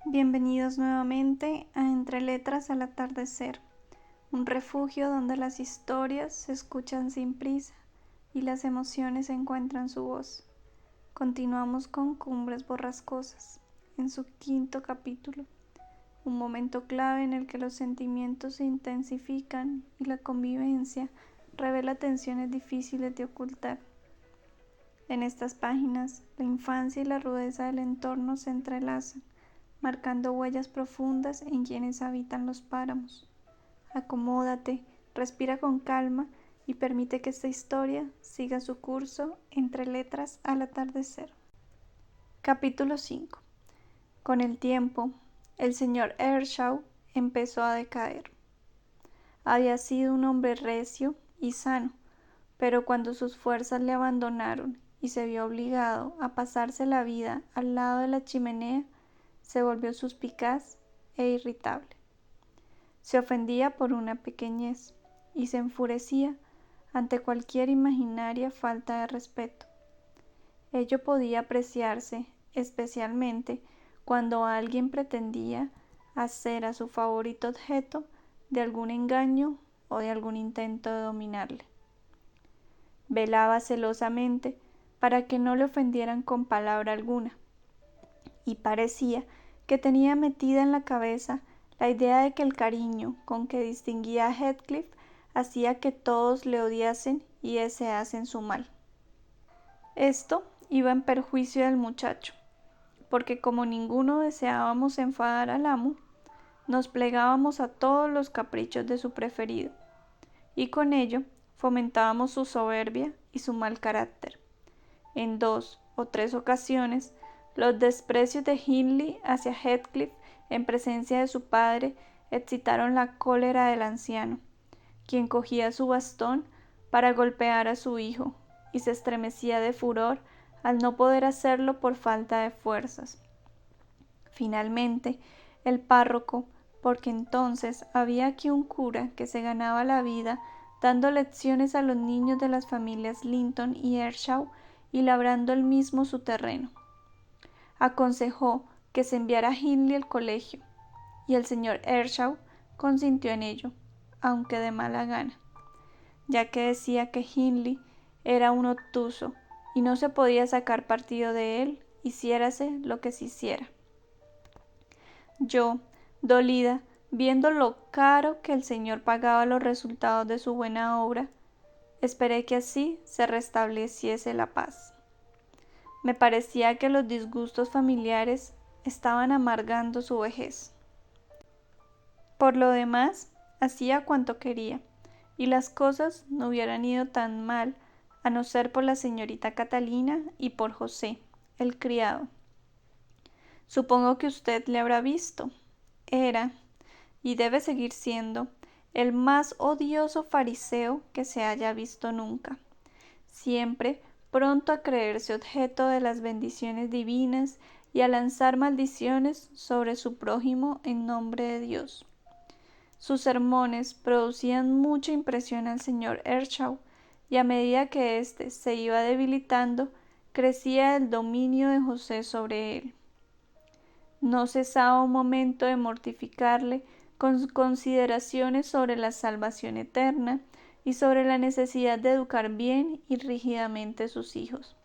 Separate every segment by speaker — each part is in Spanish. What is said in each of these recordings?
Speaker 1: Bienvenidos nuevamente a Entre Letras al Atardecer, un refugio donde las historias se escuchan sin prisa y las emociones encuentran su voz. Continuamos con Cumbres Borrascosas, en su quinto capítulo, un momento clave en el que los sentimientos se intensifican y la convivencia revela tensiones difíciles de ocultar. En estas páginas, la infancia y la rudeza del entorno se entrelazan, marcando huellas profundas en quienes habitan los páramos. Acomódate, respira con calma y permite que esta historia siga su curso entre letras al atardecer. Capítulo 5. Con el tiempo, el señor Earnshaw empezó a decaer. Había sido un hombre recio y sano, pero cuando sus fuerzas le abandonaron y se vio obligado a pasarse la vida al lado de la chimenea, se volvió suspicaz e irritable. Se ofendía por una pequeñez y se enfurecía ante cualquier imaginaria falta de respeto. Ello podía apreciarse especialmente cuando alguien pretendía hacer a su favorito objeto de algún engaño o de algún intento de dominarle. Velaba celosamente para que no le ofendieran con palabra alguna, y parecía que tenía metida en la cabeza la idea de que el cariño con que distinguía a Heathcliff hacía que todos le odiasen y deseasen su mal. Esto iba en perjuicio del muchacho, porque como ninguno deseábamos enfadar al amo, nos plegábamos a todos los caprichos de su preferido, y con ello fomentábamos su soberbia y su mal carácter. En 2 o 3 ocasiones, los desprecios de Hindley hacia Heathcliff en presencia de su padre excitaron la cólera del anciano, quien cogía su bastón para golpear a su hijo y se estremecía de furor al no poder hacerlo por falta de fuerzas. Finalmente, el párroco, porque entonces había aquí un cura que se ganaba la vida dando lecciones a los niños de las familias Linton y Earnshaw y labrando él mismo su terreno, aconsejó que se enviara a Hindley al colegio, y el señor Earnshaw consintió en ello, aunque de mala gana, ya que decía que Hindley era un obtuso y no se podía sacar partido de él, hiciérase lo que se hiciera. Yo, dolida, viendo lo caro que el señor pagaba los resultados de su buena obra, esperé que así se restableciese la paz. Me parecía que los disgustos familiares estaban amargando su vejez. Por lo demás, hacía cuanto quería, y las cosas no hubieran ido tan mal a no ser por la señorita Catalina y por José, el criado. Supongo que usted le habrá visto. Era, y debe seguir siendo, el más odioso fariseo que se haya visto nunca. Siempre pronto a creerse objeto de las bendiciones divinas y a lanzar maldiciones sobre su prójimo en nombre de Dios. Sus sermones producían mucha impresión al señor Earnshaw, y a medida que éste se iba debilitando, crecía el dominio de José sobre él. No cesaba un momento de mortificarle con consideraciones sobre la salvación eterna y sobre la necesidad de educar bien y rígidamente sus hijos.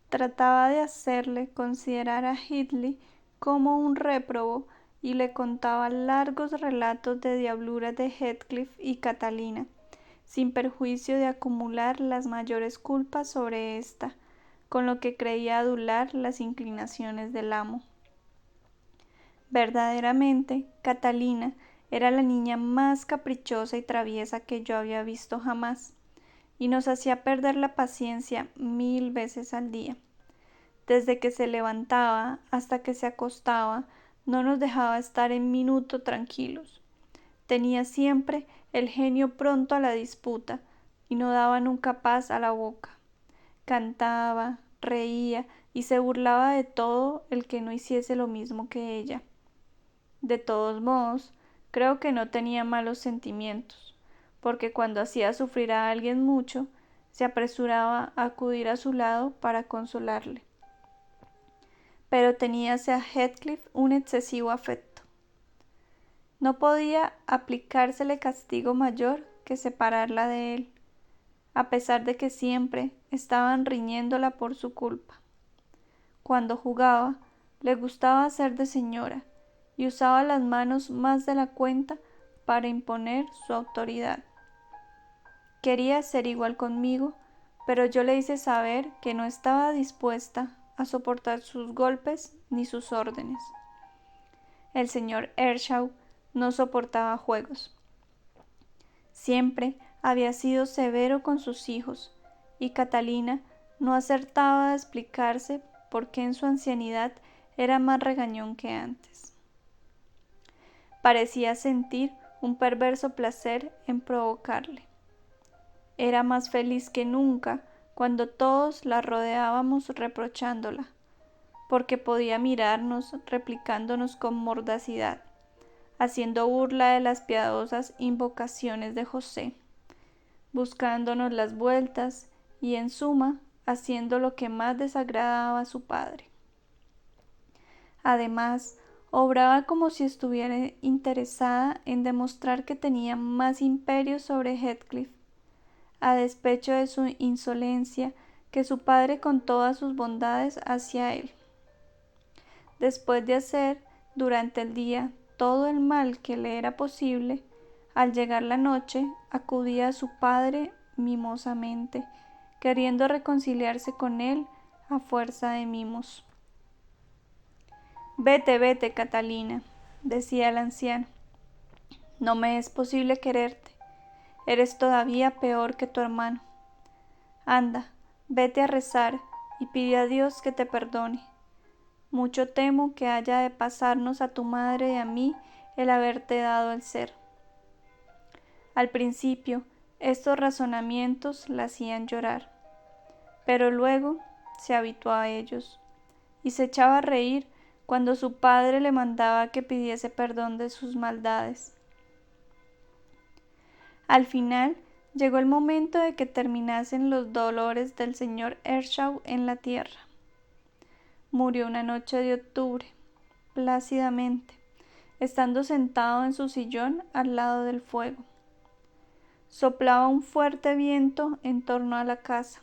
Speaker 1: Trataba de hacerle considerar a Hindley como un réprobo y le contaba largos relatos de diabluras de Heathcliff y Catalina, sin perjuicio de acumular las mayores culpas sobre ésta, con lo que creía adular las inclinaciones del amo. Verdaderamente, Catalina era la niña más caprichosa y traviesa que yo había visto jamás, y nos hacía perder la paciencia 1000 veces al día. Desde que se levantaba hasta que se acostaba, no nos dejaba estar en minuto tranquilos. Tenía siempre el genio pronto a la disputa, y no daba nunca paz a la boca. Cantaba, reía y se burlaba de todo el que no hiciese lo mismo que ella. De todos modos, creo que no tenía malos sentimientos, porque cuando hacía sufrir a alguien mucho, se apresuraba a acudir a su lado para consolarle. pero tenía hacia Heathcliff un excesivo afecto. No podía aplicársele castigo mayor que separarla de él, a pesar de que siempre estaban riñéndola por su culpa. Cuando jugaba, le gustaba hacer de señora y usaba las manos más de la cuenta para imponer su autoridad. Quería ser igual conmigo, pero yo le hice saber que no estaba dispuesta a soportar sus golpes ni sus órdenes. El señor Earnshaw no soportaba juegos. Siempre había sido severo con sus hijos, y Catalina no acertaba a explicarse por qué en su ancianidad era más regañón que antes. Parecía sentir un perverso placer en provocarle. Era más feliz que nunca cuando todos la rodeábamos reprochándola, porque podía mirarnos replicándonos con mordacidad, haciendo burla de las piadosas invocaciones de José, buscándonos las vueltas y, en suma, haciendo lo que más desagradaba a su padre. Además, obraba como si estuviera interesada en demostrar que tenía más imperio sobre Heathcliff, a despecho de su insolencia, que su padre con todas sus bondades hacia él. Después de hacer durante el día todo el mal que le era posible, al llegar la noche acudía a su padre mimosamente, queriendo reconciliarse con él a fuerza de mimos. Vete, vete, Catalina, decía el anciano. No me es posible quererte. Eres todavía peor que tu hermano. Anda, vete a rezar y pide a Dios que te perdone. Mucho temo que haya de pasarnos a tu madre y a mí el haberte dado el ser. Al principio, estos razonamientos la hacían llorar, pero luego se habituó a ellos y se echaba a reír cuando su padre le mandaba que pidiese perdón de sus maldades. Al final llegó el momento de que terminasen los dolores del señor Earnshaw en la tierra. Murió una noche de octubre, plácidamente, estando sentado en su sillón al lado del fuego. Soplaba un fuerte viento en torno a la casa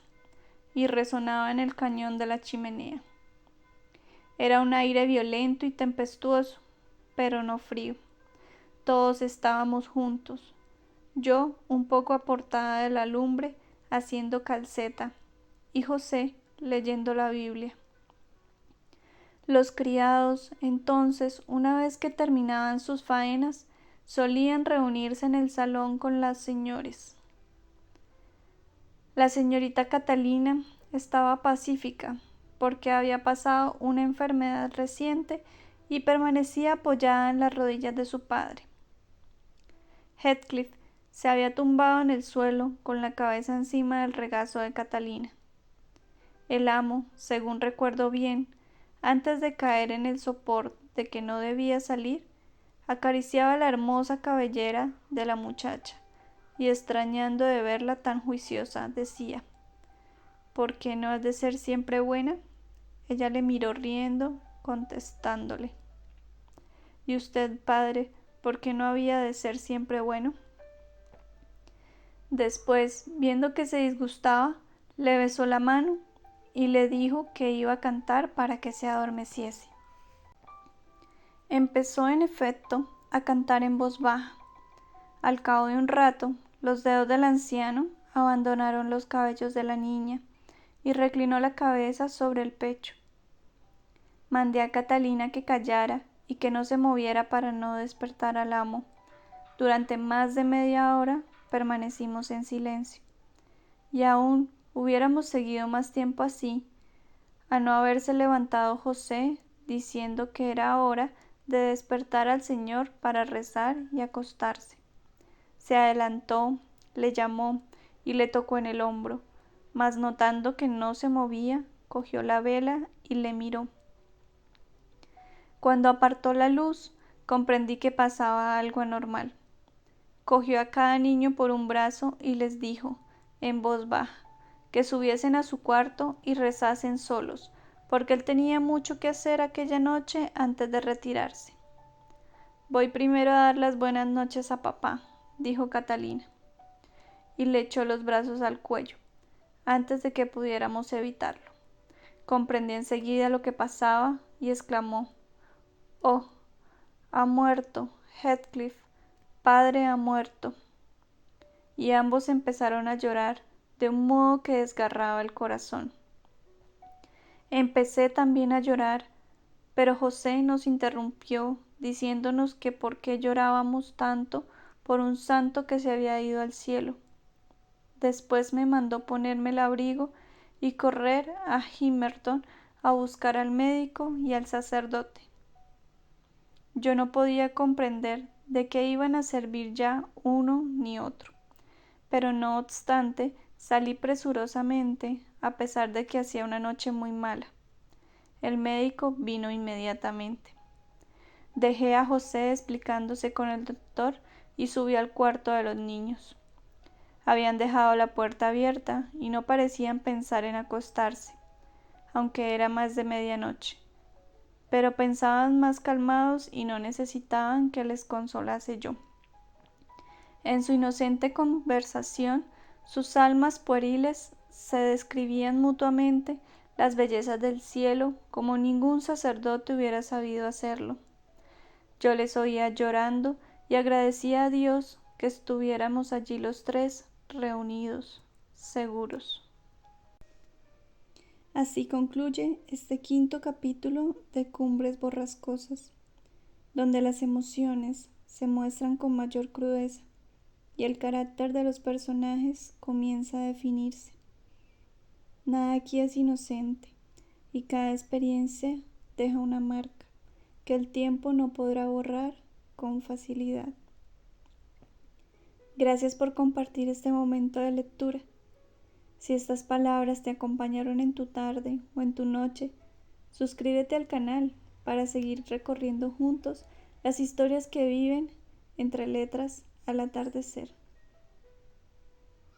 Speaker 1: y resonaba en el cañón de la chimenea. Era un aire violento y tempestuoso, pero no frío. Todos estábamos juntos, yo un poco apartada de la lumbre haciendo calceta y José leyendo la Biblia. Los criados, entonces, una vez que terminaban sus faenas, solían reunirse en el salón con las señores. La señorita Catalina estaba pacífica, porque había pasado una enfermedad reciente y permanecía apoyada en las rodillas de su padre. Heathcliff se había tumbado en el suelo con la cabeza encima del regazo de Catalina. El amo, según recuerdo bien, antes de caer en el sopor de que no debía salir, acariciaba la hermosa cabellera de la muchacha y, extrañando de verla tan juiciosa, decía: ¿por qué no has de ser siempre buena? Ella le miró riendo, contestándole: ¿y usted, padre, por qué no había de ser siempre bueno? Después, viendo que se disgustaba, le besó la mano y le dijo que iba a cantar para que se adormeciese. Empezó, en efecto, a cantar en voz baja. Al cabo de un rato, los dedos del anciano abandonaron los cabellos de la niña y reclinó la cabeza sobre el pecho. Mandé a Catalina que callara y que no se moviera para no despertar al amo. Durante más de media hora permanecimos en silencio, y aún hubiéramos seguido más tiempo así, a no haberse levantado José diciendo que era hora de despertar al señor para rezar y acostarse. Se adelantó, le llamó y le tocó en el hombro, mas notando que no se movía, cogió la vela y le miró. Cuando apartó la luz, comprendí que pasaba algo anormal. Cogió a cada niño por un brazo y les dijo, en voz baja, que subiesen a su cuarto y rezasen solos, porque él tenía mucho que hacer aquella noche antes de retirarse. «Voy primero a dar las buenas noches a papá», dijo Catalina, y le echó los brazos al cuello, antes de que pudiéramos evitarlo. Comprendí enseguida lo que pasaba y exclamó: «Oh, ha muerto, Heathcliff, padre ha muerto». Y ambos empezaron a llorar de un modo que desgarraba el corazón. Empecé también a llorar, pero José nos interrumpió diciéndonos que por qué llorábamos tanto por un santo que se había ido al cielo. Después me mandó ponerme el abrigo y correr a Gimmerton a buscar al médico y al sacerdote. Yo no podía comprender de qué iban a servir ya uno ni otro, pero no obstante salí presurosamente, a pesar de que hacía una noche muy mala. El médico vino inmediatamente. Dejé a José explicándose con el doctor y subí al cuarto de los niños. Habían dejado la puerta abierta y no parecían pensar en acostarse, aunque era más de medianoche, pero pensaban más calmados y no necesitaban que les consolase yo. En su inocente conversación, sus almas pueriles se describían mutuamente las bellezas del cielo como ningún sacerdote hubiera sabido hacerlo. Yo les oía llorando y agradecía a Dios que estuviéramos allí los tres reunidos, seguros. Así concluye este quinto capítulo de Cumbres Borrascosas, donde las emociones se muestran con mayor crudeza y el carácter de los personajes comienza a definirse. Nada aquí es inocente y cada experiencia deja una marca que el tiempo no podrá borrar con facilidad. Gracias por compartir este momento de lectura. Si estas palabras te acompañaron en tu tarde o en tu noche, suscríbete al canal para seguir recorriendo juntos las historias que viven entre letras al atardecer.